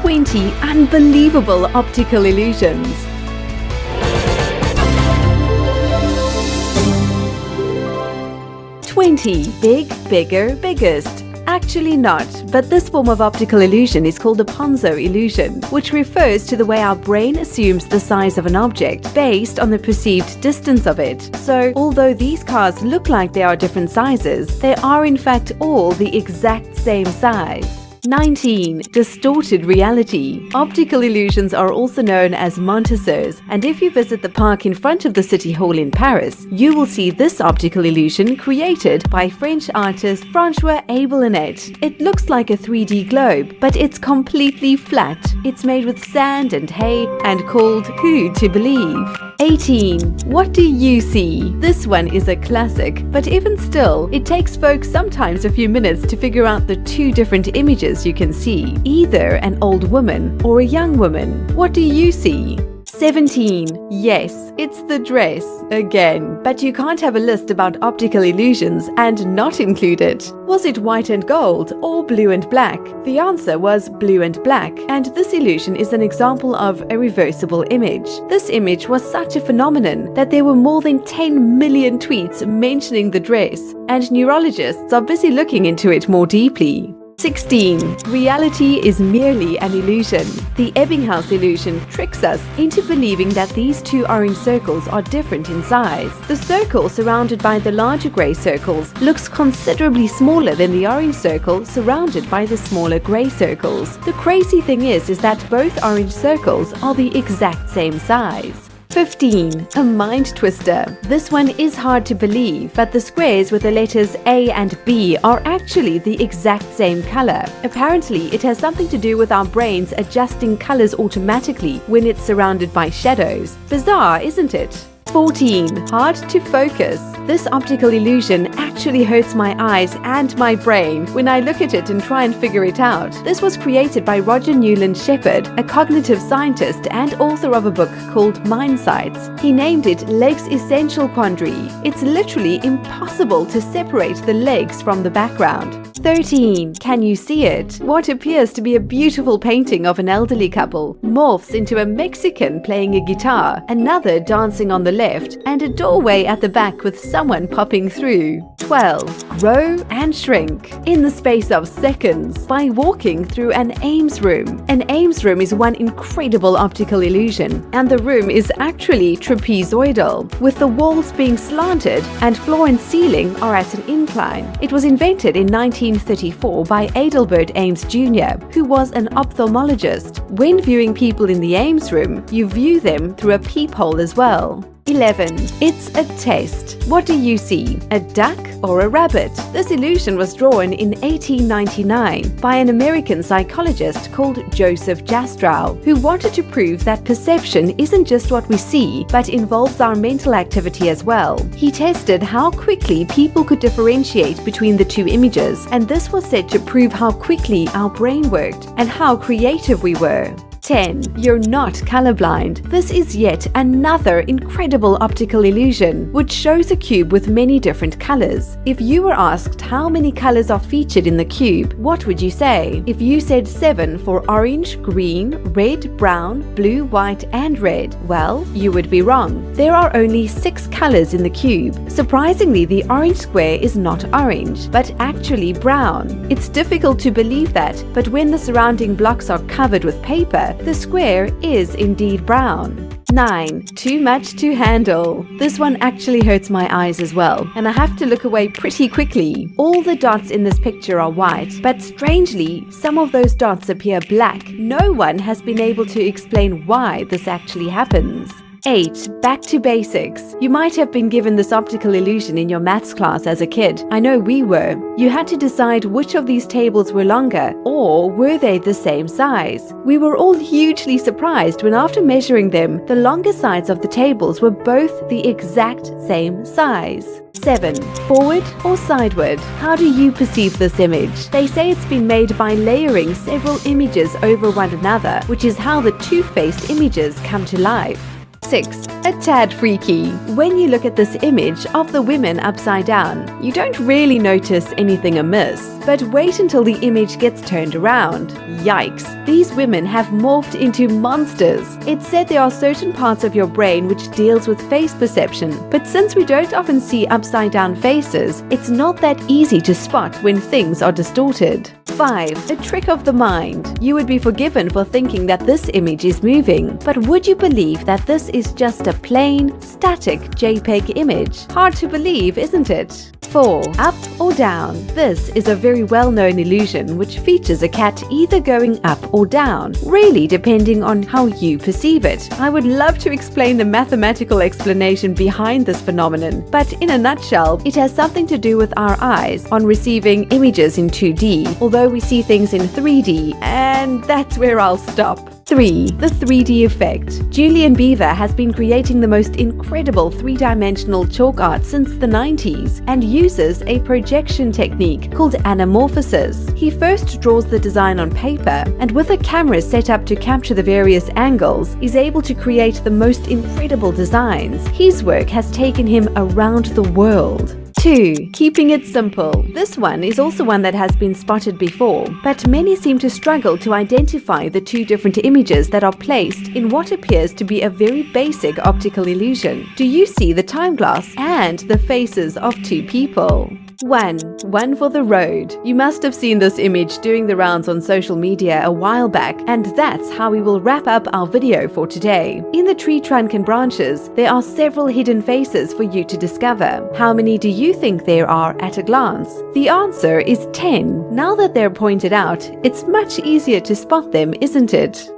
20 unbelievable optical illusions. 20 big, bigger, biggest. Actually not, but this form of optical illusion is called a ponzo illusion, which refers to the way our brain assumes the size of an object based on the perceived distance of it. So, although these cars look like they are different sizes, they are in fact all the exact same size. 19. Distorted reality. Optical illusions are also known as Montessors, and if you visit the park in front of the City Hall in Paris, you will see this optical illusion created by French artist François Abel-Lanet. It looks like a 3D globe, but it's completely flat. It's made with sand and hay and called Who to Believe. 18. What do you see? This one is a classic, but even still, it takes folks sometimes a few minutes to figure out the two different images you can see, either an old woman or a young woman. What do you see? 17. Yes, it's the dress again, but you can't have a list about optical illusions and not include it. Was it white and gold or blue and black? The answer was blue and black, and this illusion is an example of a reversible image. This image was such a phenomenon that there were more than 10 million tweets mentioning the dress, and neurologists are busy looking into it more deeply. 16. Reality is merely an illusion. The Ebbinghaus illusion tricks us into believing that these two orange circles are different in size. The circle surrounded by the larger grey circles looks considerably smaller than the orange circle surrounded by the smaller grey circles. The crazy thing is that both orange circles are the exact same size. 15. A mind twister. This one is hard to believe, but the squares with the letters A and B are actually the exact same color. Apparently, it has something to do with our brains adjusting colors automatically when it's surrounded by shadows. Bizarre, isn't it? 14. Hard to focus. This optical illusion actually hurts my eyes and my brain when I look at it and try and figure it out. This was created by Roger Newland Shepherd, a cognitive scientist and author of a book called Mind Sights. He named it Legs Essential Quandary. It's literally impossible to separate the legs from the background. 13. Can you see it? What appears to be a beautiful painting of an elderly couple morphs into a Mexican playing a guitar, another dancing on the left, and a doorway at the back with someone popping through. 12. Grow and shrink in the space of seconds by walking through an Ames room. An Ames room is one incredible optical illusion, and the room is actually trapezoidal, with the walls being slanted and floor and ceiling are at an incline. It was invented in 1934 by Adelbert Ames Jr., who was an ophthalmologist. When viewing people in the Ames room, you view them through a peephole as well. 11. It's a test. What do you see? A duck or a rabbit? This illusion was drawn in 1899 by an American psychologist called Joseph Jastrow, who wanted to prove that perception isn't just what we see, but involves our mental activity as well. He tested how quickly people could differentiate between the two images, and this was said to prove how quickly our brain worked and how creative we were. 10. You're not colorblind. This is yet another incredible optical illusion, which shows a cube with many different colors. If you were asked how many colors are featured in the cube, what would you say? If you said 7 for orange, green, red, brown, blue, white, and red, well, you would be wrong. There are only 6 colors in the cube. Surprisingly, the orange square is not orange, but actually brown. It's difficult to believe that, but when the surrounding blocks are covered with paper, the square is indeed brown. 9. Too much to handle. This one actually hurts my eyes as well, and I have to look away pretty quickly. All the dots in this picture are white, but strangely, some of those dots appear black. No one has been able to explain why this actually happens. 8. Back to basics. You might have been given this optical illusion in your maths class as a kid. I know we were. You had to decide which of these tables were longer, or were they the same size? We were all hugely surprised when, after measuring them, the longer sides of the tables were both the exact same size. 7. Forward or sideward? How do you perceive this image? They say it's been made by layering several images over one another, which is how the two-faced images come to life. 6. A tad freaky. When you look at this image of the women upside down, you don't really notice anything amiss. But wait until the image gets turned around. Yikes! These women have morphed into monsters. It's said there are certain parts of your brain which deals with face perception, but since we don't often see upside down faces, it's not that easy to spot when things are distorted. 5. A trick of the mind. You would be forgiven for thinking that this image is moving, but would you believe that this is just a plain, static JPEG image? Hard to believe, isn't it? 4. Up or down. This is a very well-known illusion which features a cat either going up or down, really depending on how you perceive it. I would love to explain the mathematical explanation behind this phenomenon, but in a nutshell, it has something to do with our eyes on receiving images in 2D, although we see things in 3D, and that's where I'll stop. 3. The 3D effect. Julian Beaver has been creating the most incredible three-dimensional chalk art since the 90s and uses a projection technique called anamorphosis. He first draws the design on paper and with a camera set up to capture the various angles is able to create the most incredible designs. His work has taken him around the world. 2. Keeping it simple. This one is also one that has been spotted before, but many seem to struggle to identify the two different images that are placed in what appears to be a very basic optical illusion. Do you see the time glass and the faces of two people? 1 for the road. You must have seen this image doing the rounds on social media a while back, and that's how we will wrap up our video for today. In the tree trunk and branches, there are several hidden faces for you to discover. How many do you think there are at a glance? The answer is 10. Now that they're pointed out, it's much easier to spot them, isn't it?